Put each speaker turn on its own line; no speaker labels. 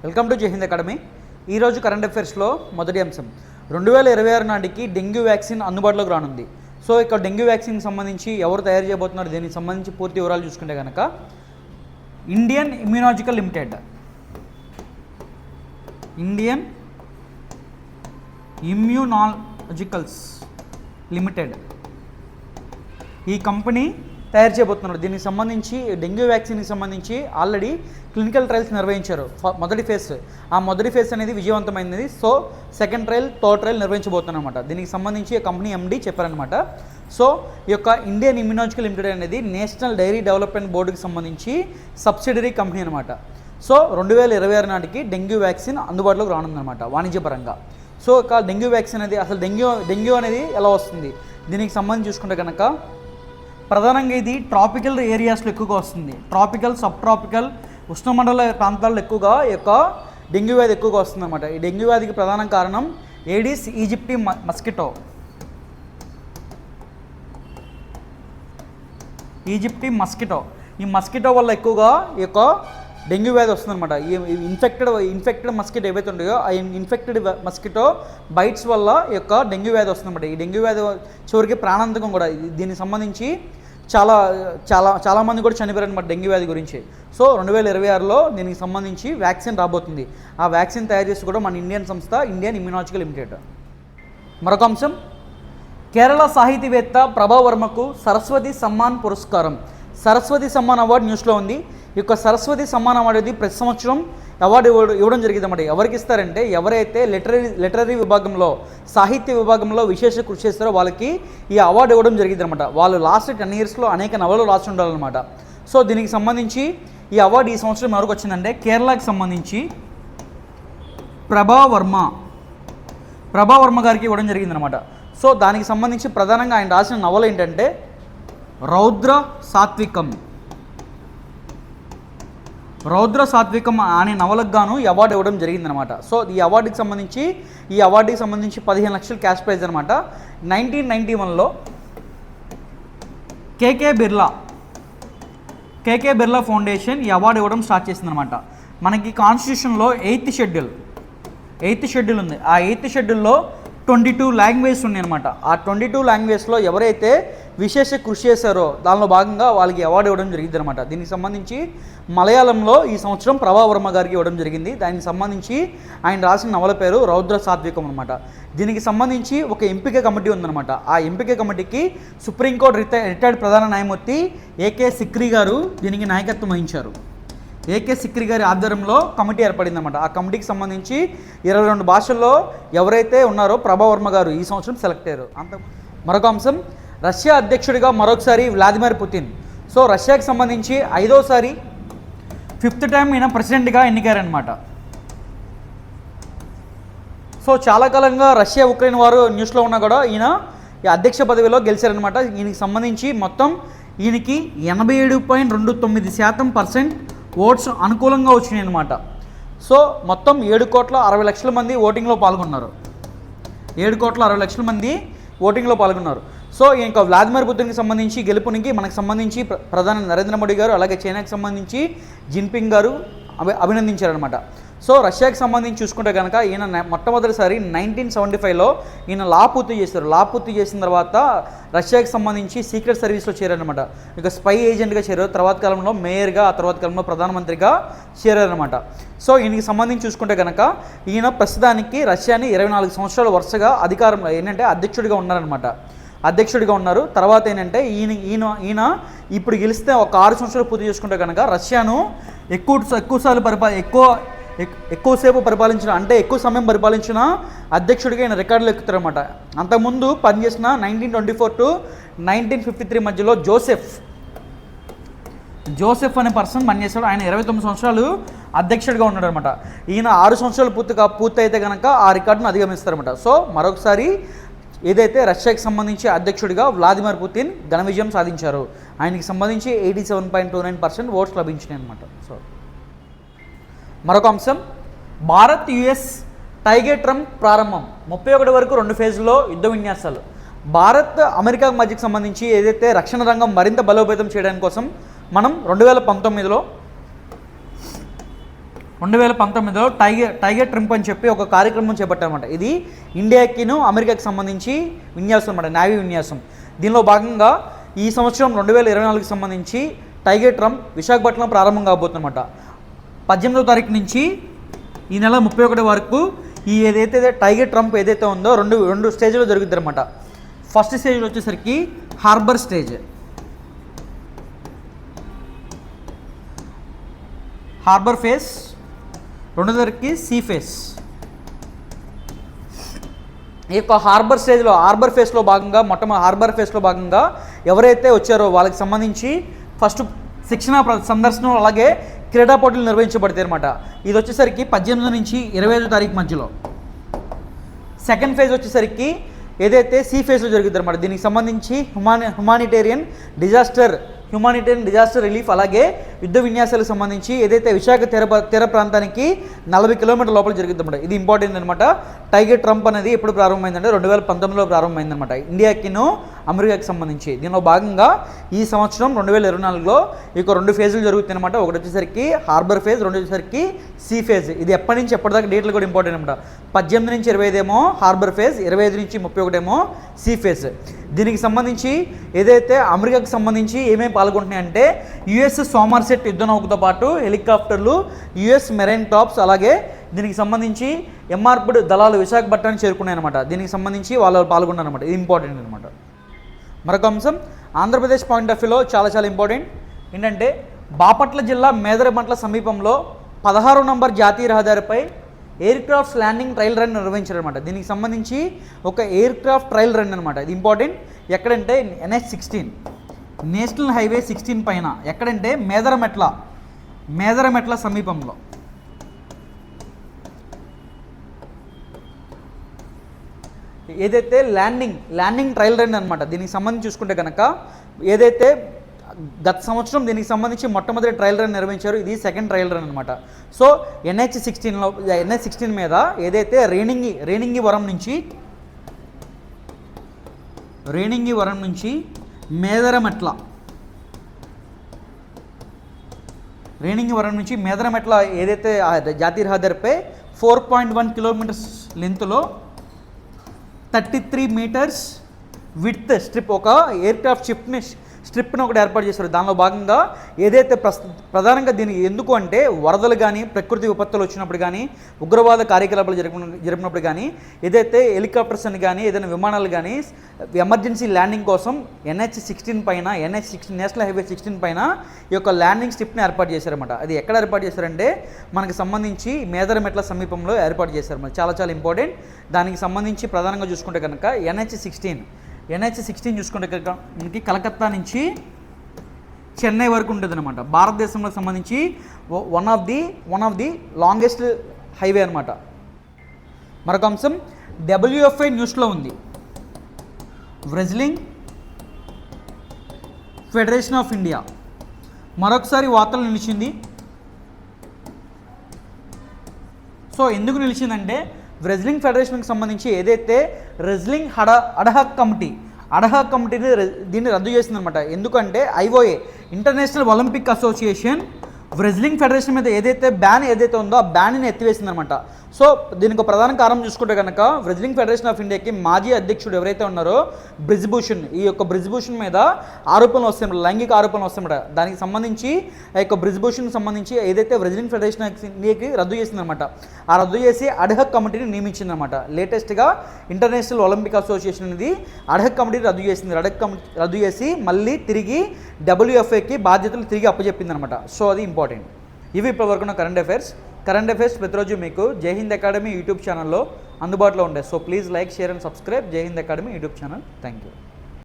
Welcome to జై Hind academy. ఈరోజు current అఫైర్స్లో మొదటి అంశం 2026 నాటికి డెంగ్యూ వ్యాక్సిన్ అందుబాటులోకి రానుంది. సో ఇక్కడ డెంగ్యూ వ్యాక్సిన్కి సంబంధించి ఎవరు తయారు చేయబోతున్నారు, దీనికి సంబంధించి పూర్తి వివరాలు చూసుకుంటే కనుక ఇండియన్ ఇమ్యూనాలజికల్ లిమిటెడ్ ఈ కంపెనీ తయారు చేయబోతున్నారు. దీనికి సంబంధించి డెంగ్యూ వ్యాక్సిన్కి సంబంధించి ఆల్రెడీ క్లినికల్ ట్రయల్స్ నిర్వహించారు. మొదటి ఫేజ్ అనేది విజయవంతమైనది. So second trial, third trial నిర్వహించబోతున్నమాట. దీనికి సంబంధించి కంపెనీ ఎండి చెప్పారనమాట. సో ఈ యొక్క ఇండియన్ ఇమ్యూనాలజికల్ లిమిటెడ్ అనేది నేషనల్ డైరీ డెవలప్మెంట్ బోర్డుకి సంబంధించి సబ్సిడరీ కంపెనీ అనమాట. సో 2026 నాటికి డెంగ్యూ వ్యాక్సిన్ అందుబాటులోకి రానుందనమాట వాణిజ్యపరంగా. సో ఇక డెంగ్యూ వ్యాక్సిన్ అనేది అసలు డెంగ్యూ అనేది ఎలా వస్తుంది, దీనికి సంబంధించి చూసుకుంటే కనుక ప్రధానంగా ఇది ట్రాపికల్ ఏరియాస్లో ఎక్కువగా వస్తుంది. ట్రాపికల్, సబ్ ట్రాపికల్, ఉష్ణమండల ప్రాంతాల్లో ఎక్కువగా ఈ యొక్క డెంగ్యూ వ్యాధి ఎక్కువగా వస్తుంది అనమాట. ఈ డెంగ్యూ వ్యాధికి ప్రధాన కారణం ఏడిస్ ఈజిప్టి మస్కిటో. ఈ మస్కిటో వల్ల ఎక్కువగా ఈ యొక్క డెంగ్యూ వ్యాధి వస్తుందన్నమాట. ఈ ఇన్ఫెక్టెడ్ మస్కిటో ఏవైతే ఉన్నాయో ఆ ఇన్ఫెక్టెడ్ మస్కిటో బైట్స్ వల్ల ఈ యొక్క డెంగ్యూ వ్యాధి వస్తుందన్నమాట. ఈ డెంగ్యూ వ్యాధి చివరికి ప్రాణాంతకం కూడా. దీనికి సంబంధించి చాలామంది కూడా చనిపోయారు అనమాట డెంగ్యూ వ్యాధి గురించి. సో 2026లో దీనికి సంబంధించి వ్యాక్సిన్ రాబోతుంది. ఆ వ్యాక్సిన్ తయారు చేసి కూడా మన ఇండియన్ సంస్థ ఇండియన్ ఇమ్యూనాలజికల్ లిమిటెడ్. మరొక అంశం, కేరళ సాహితీవేత్త ప్రభా వర్మకు సరస్వతి సమ్మాన్ పురస్కారం. సరస్వతి సమ్మాన్ అవార్డు న్యూస్లో ఉంది. ఈ యొక్క సరస్వతి సమ్మాన్ అవార్డు అనేది ప్రతి సంవత్సరం అవార్డు ఇవ్వడం జరిగింది అన్నమాట. ఎవరికి ఇస్తారంటే ఎవరైతే లిటరరీ విభాగంలో, సాహిత్య విభాగంలో విశేష కృషి చేస్తారో వాళ్ళకి ఈ అవార్డు ఇవ్వడం జరిగింది అనమాట. వాళ్ళు లాస్ట్ 10 yearsలో అనేక నవలలు రాసి ఉండాలన్నమాట. సో దీనికి సంబంధించి ఈ అవార్డు ఈ సంవత్సరం ఎవరికి వచ్చిందంటే కేరళకి సంబంధించి ప్రభా వర్మ గారికి ఇవ్వడం జరిగిందనమాట. సో దానికి సంబంధించి ప్రధానంగా ఆయన రాసిన నవల ఏంటంటే రౌద్ర సాత్వికం అనే నవలకు గాను ఈ అవార్డు ఇవ్వడం జరిగిందనమాట. సో ఈ అవార్డుకి సంబంధించి 15 లక్షల క్యాష్ ప్రైజ్ అనమాట. 1991లో కేకే బిర్లా ఫౌండేషన్ ఈ అవార్డు ఇవ్వడం స్టార్ట్ చేసిందనమాట. మనకి కాన్స్టిట్యూషన్లో 8th షెడ్యూల్ ఉంది. ఆ 8th షెడ్యూల్లో 22 లాంగ్వేజెస్ ఉన్నాయి అనమాట. ఆ 22 లాంగ్వేజ్లో ఎవరైతే విశేష కృషి చేశారో దానిలో భాగంగా వాళ్ళకి అవార్డు ఇవ్వడం జరిగింది అనమాట. దీనికి సంబంధించి మలయాళంలో ఈ సంవత్సరం ప్రభా వర్మ గారికి ఇవ్వడం జరిగింది. దానికి సంబంధించి ఆయన రాసిన నవల పేరు రౌద్ర సాత్వికం అనమాట. దీనికి సంబంధించి ఒక ఎంపిక కమిటీ ఉందన్నమాట. ఆ ఎంపిక కమిటీకి సుప్రీంకోర్టు రిటైర్డ్ ప్రధాన న్యాయమూర్తి ఏకే సిక్రీ గారు దీనికి నాయకత్వం వహించారు. ఏకే సిక్రీ గారి ఆధ్వర్యంలో కమిటీ ఏర్పడిందన్నమాట. ఆ కమిటీకి సంబంధించి 22 భాషల్లో ఎవరైతే ఉన్నారో ప్రభా వర్మ గారు ఈ సంవత్సరం సెలెక్ట్ అయ్యారు. మరొక అంశం, రష్యా అధ్యక్షుడిగా మరొకసారి వ్లాదిమిర్ పుతిన్. సో రష్యాకి సంబంధించి 5th టైం ఈయన ప్రెసిడెంట్గా ఎన్నికారనమాట. సో చాలా కాలంగా రష్యా ఉక్రెయిన్ వారు న్యూస్లో ఉన్నా కూడా ఈయన ఈ అధ్యక్ష పదవిలో గెలిచారనమాట. ఈయనకి సంబంధించి మొత్తం ఈయనకి 87.29% ఓట్స్ అనుకూలంగా వచ్చినాయి అనమాట. సో మొత్తం 7,60,00,000 మంది ఓటింగ్లో పాల్గొన్నారు. 7,60,00,000 మంది ఓటింగ్లో పాల్గొన్నారు. సో ఇంకా వ్లాదిమిర్ పుతిన్కి సంబంధించి గెలుపునికి మనకు సంబంధించి ప్రధాని నరేంద్ర మోడీ గారు, అలాగే చైనాకి సంబంధించి జిన్పింగ్ గారు అభినందించారనమాట. సో రష్యాకి సంబంధించి చూసుకుంటే కనుక ఈయన మొట్టమొదటిసారి 1975లో ఈయన లా పూర్తి చేశారు. లా పూర్తి చేసిన తర్వాత రష్యాకి సంబంధించి సీక్రెట్ సర్వీస్లో చేరారనమాట. ఇక స్పై ఏజెంట్గా చేరారు. తర్వాత కాలంలో మేయర్గా, ఆ తర్వాత కాలంలో ప్రధానమంత్రిగా చేరారనమాట. సో ఈయనకి సంబంధించి చూసుకుంటే కనుక ఈయన ప్రస్తుతానికి రష్యాని 24 సంవత్సరాలు వరుసగా అధికారంలో అధ్యక్షుడిగా ఉన్నారు. తర్వాత ఏంటంటే ఈయన ఇప్పుడు గెలిస్తే ఒక 6 సంవత్సరాలు పూర్తి చేసుకుంటే కనుక రష్యాను ఎక్కువసేపు పరిపాలించిన, అంటే ఎక్కువ సమయం పరిపాలించిన అధ్యక్షుడిగా ఈయన రికార్డులు ఎక్కుతారన్నమాట. అంతకుముందు పనిచేసిన 1924 to 1953 మధ్యలో జోసెఫ్ అనే పర్సన్ పనిచేశాడు. ఆయన 29 సంవత్సరాలు అధ్యక్షుడిగా ఉన్నాడు అనమాట. ఈయన 6 సంవత్సరాలు పూర్తి అయితే కనుక ఆ రికార్డును అధిగమిస్తారన్నమాట. సో మరొకసారి ఏదైతే రష్యాకి సంబంధించి అధ్యక్షుడిగా వ్లాదిమిర్ పుతిన్ ఘన విజయం సాధించారు. ఆయనకి సంబంధించి 87.29% ఓట్స్ లభించినాయి అనమాట. సో మరొక అంశం, భారత్ యుఎస్ టైగర్ ట్రంప్ ప్రారంభం. 31 వరకు 2 ఫేజ్లో యుద్ధ విన్యాసాలు. భారత్ అమెరికా మధ్యకు సంబంధించి ఏదైతే రక్షణ రంగం మరింత బలోపేతం చేయడానికి కోసం మనం 2019లో 2019లో టైగర్ ట్రంప్ అని చెప్పి ఒక కార్యక్రమం చేపట్టారన్నమాట. ఇది ఇండియాకిను అమెరికాకి సంబంధించి విన్యాసం అన్నమాట, నేవీ విన్యాసం. దీనిలో భాగంగా ఈ సంవత్సరం 2024కి సంబంధించి టైగర్ ట్రంప్ విశాఖపట్నం ప్రారంభం కాబోతుందన్నమాట. 18వ తారీఖు నుంచి ఈ నెల 31 వరకు ఈ ఏదైతే టైగర్ ట్రంప్ ఏదైతే ఉందో రెండు స్టేజ్లో జరుగుతుంది అనమాట. ఫస్ట్ స్టేజ్లో వచ్చేసరికి హార్బర్ స్టేజ్, హార్బర్ ఫేస్, రెండోదరికి సీ ఫేస్. ఈ యొక్క హార్బర్ ఫేస్లో భాగంగా హార్బర్ ఫేస్లో భాగంగా ఎవరైతే వచ్చారో వాళ్ళకి సంబంధించి ఫస్ట్ శిక్షణ సందర్శనం అలాగే క్రీడా పోటీలు నిర్వహించబడతాయి అనమాట. ఇది వచ్చేసరికి 18 నుంచి 25 తారీఖు మధ్యలో. సెకండ్ ఫేజ్ వచ్చేసరికి ఏదైతే సీ ఫేజ్లో జరుగుతుంది అనమాట. దీనికి సంబంధించి హ్యుమానిటేరియన్ డిజాస్టర్ రిలీఫ్ అలాగే యుద్ధ విన్యాసాలకు సంబంధించి ఏదైతే విశాఖ తీర ప్రాంతానికి 40 కిలోమీటర్ల లోపల జరుగుతుంది అనమాట. ఇది ఇంపార్టెంట్ అనమాట. టైగర్ ట్రంప్ అనేది ఎప్పుడు ప్రారంభమైందంటే 2019లో ప్రారంభమైందనమాట, ఇండియాకిను అమెరికాకి సంబంధించి. దీనిలో భాగంగా ఈ సంవత్సరం 2024లో ఇక 2 ఫేజులు జరుగుతాయి అనమాట. ఒకటి వచ్చేసరికి హార్బర్ ఫేజ్, రెండు వచ్చేసరికి సీ ఫేజ్. ఇది ఎప్పటి నుంచి ఎప్పటిదాకా డేట్లు కూడా ఇంపార్టెంట్ అనమాట. 18 నుంచి 25 ఏమో హార్బర్ ఫేజ్, 25 నుంచి 31 ఏమో సీ ఫేజ్. దీనికి సంబంధించి ఏదైతే అమెరికాకి సంబంధించి ఏమేమి పాల్గొంటున్నాయంటే యుఎస్ సోమర్సెట్ యుద్ధ నౌకతో పాటు హెలికాప్టర్లు, యుఎస్ మెరైన్ టాప్స్, అలాగే దీనికి సంబంధించి ఎంఆర్పిడ్ దళాలు విశాఖపట్నానికి చేరుకున్నాయన్నమాట. దీనికి సంబంధించి వాళ్ళు పాల్గొన్నారన్నమాట. ఇది ఇంపార్టెంట్ అనమాట. మరొక అంశం ఆంధ్రప్రదేశ్ పాయింట్ ఆఫ్ వ్యూలో చాలా ఇంపార్టెంట్ ఏంటంటే బాపట్ల జిల్లా మేదరమెట్ల సమీపంలో 16వ నంబర్ జాతీయ రహదారిపై aircrafts landing trial run నిర్వహించారనమాట. దీనికి సంబంధించి ఒక ఎయిర్ క్రాఫ్ట్ ట్రయల్ రన్ అనమాట. ఇది ఇంపార్టెంట్. ఎక్కడంటే NH16 నేషనల్ హైవే 16 పైన. ఎక్కడంటే మేదరమెట్ల సమీపంలో. ఏదైతే ల్యాండింగ్ ట్రయల్ రన్ అనమాట. దీనికి సంబంధించి చూసుకుంటే కనుక ఏదైతే గత సంవత్సరం దీనికి సంబంధించి మొట్టమొదటి ట్రయల్ రన్ నిర్వహించారు, ఇది సెకండ్ ట్రయల్ రన్ అనమాట. సో NH16 మీద ఏదైతే రేణింగివరం నుంచి మేదరమెట్ల ఏదైతే జాతీయ రహదారిపై 4.1 కిలోమీటర్స్ లెంత్లో 33 మీటర్స్ విడ్త్ స్ట్రిప్ ఒక ఎయిర్క్రాఫ్ట్ స్ట్రిప్ను ఒకటి ఏర్పాటు చేశారు. దానిలో భాగంగా ఏదైతే ప్రధానంగా దీనికి ఎందుకు అంటే వరదలు కానీ, ప్రకృతి విపత్తులు వచ్చినప్పుడు కానీ, ఉగ్రవాద కార్యకలాపాలు జరిపినప్పుడు కానీ, ఏదైతే హెలికాప్టర్స్ అని కానీ, ఏదైనా విమానాలు కానీ ఎమర్జెన్సీ ల్యాండింగ్ కోసం NH16 పైన నేషనల్ హైవే 16 పైన ఈ యొక్క ల్యాండింగ్ స్ట్రిప్ని ఏర్పాటు చేశారన్నమాట. అది ఎక్కడ ఏర్పాటు చేశారంటే మనకి సంబంధించి మేదరమెట్ల సమీపంలో ఏర్పాటు చేశారన్నమాట. చాలా ఇంపార్టెంట్. దానికి సంబంధించి ప్రధానంగా చూసుకుంటే కనుక NH16 చూసుకుంటే కనుక మనకి కలకత్తా నుంచి చెన్నై వరకు ఉంటుంది అనమాట. భారతదేశంలో సంబంధించి one of the longest highway అనమాట. మరొక అంశం WFI న్యూస్లో ఉంది. రెజ్లింగ్ ఫెడరేషన్ ఆఫ్ ఇండియా మరొకసారి వార్తలు నిలిచింది. సో ఎందుకు నిలిచిందంటే రెజ్లింగ్ ఫెడరేషన్కి సంబంధించి ఏదైతే రెజ్లింగ్ అడహాక్ కమిటీని దీన్ని రద్దు చేసిందనమాట. ఎందుకంటే IOA international Olympic association wrestling federation మీద బ్యాన్ ఏదైతే ఉందో ఆ బ్యాన్ని ఎత్తివేసిందనమాట. సో దీనికి ప్రధాన కారణం చూసుకుంటే కనుక రెజ్లింగ్ ఫెడరేషన్ ఆఫ్ ఇండియాకి మాజీ అధ్యక్షుడు ఎవరైతే ఉన్నారో బ్రిజ్భూషణ్, ఈ యొక్క బ్రిజ్భూషణ్ మీద ఆరోపణలు వస్తాయి, లైంగిక ఆరోపణలు వస్తాయన్నమాట. దానికి సంబంధించి ఆ యొక్క బ్రిజ్భూషణ్ సంబంధించి ఏదైతే రెజ్లింగ్ ఫెడరేషన్ ఆఫ్ ఇండియాకి రద్దు చేసిందనమాట. ఆ రద్దు చేసి అడ్హక్ కమిటీని నియమించిందనమాట. లేటెస్ట్గా ఇంటర్నేషనల్ ఒలింపిక్ అసోసియేషన్ అనేది అడ్హక్ కమిటీని రద్దు చేసింది. రద్దు చేసి మళ్ళీ తిరిగి WFAకి బాధ్యతలు తిరిగి అప్పచెప్పిందనమాట. సో అది ఇంపార్టెంట్. ఇవి ఇప్పటివరకు ఉన్న కరెంట్ అఫైర్స్ ప్రతిరోజు మీకు జై హింద్ అకాడమీ యూట్యూబ్ ఛానల్లో అందుబాటులో ఉంటాయి. So please like, share and subscribe Jai Hind academy YouTube channel. Thank you.